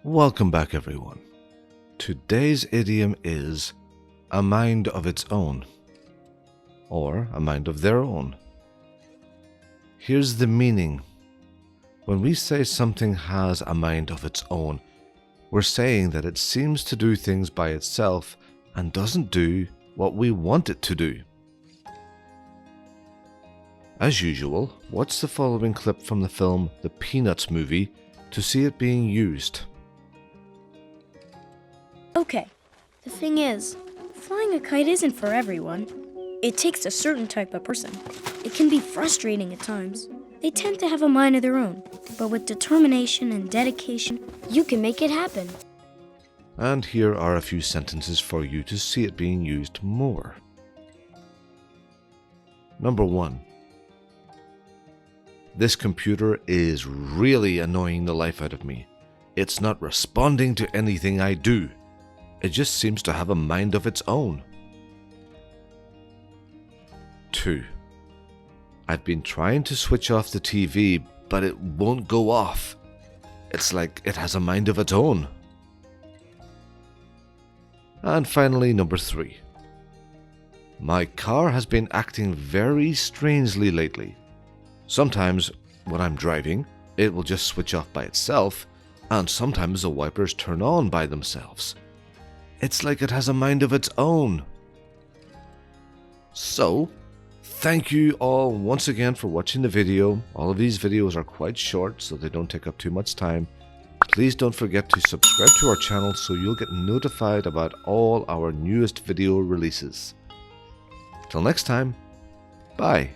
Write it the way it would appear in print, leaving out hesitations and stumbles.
Welcome back, everyone. Today's idiom is a mind of its own, or a mind of their own. Here's the meaning. When we say something has a mind of its own, we're saying that it seems to do things by itself and doesn't do what we want it to do. As usual, watch the following clip from the film The Peanuts movie to see it being used. Okay, the thing is, flying a kite isn't for everyone. It takes a certain type of person. It can be frustrating at times. They tend to have a mind of their own, but with determination and dedication, you can make it happen. And here are a few sentences for you to see it being used more. Number 1. This computer is really annoying the life out of me. It's not responding to anything I do. It just seems to have a mind of its own. 2. I've been trying to switch off the TV, but it won't go off. It's like it has a mind of its own. And finally, number 3. My car has been acting very strangely lately. Sometimes, when I'm driving, it will just switch off by itself, and sometimes the wipers turn on by themselves. It's like it has a mind of its own. So, thank you all once again for watching the video. All of these videos are quite short, so they don't take up too much time. Please don't forget to subscribe to our channel so you'll get notified about all our newest video releases. Till next time, bye.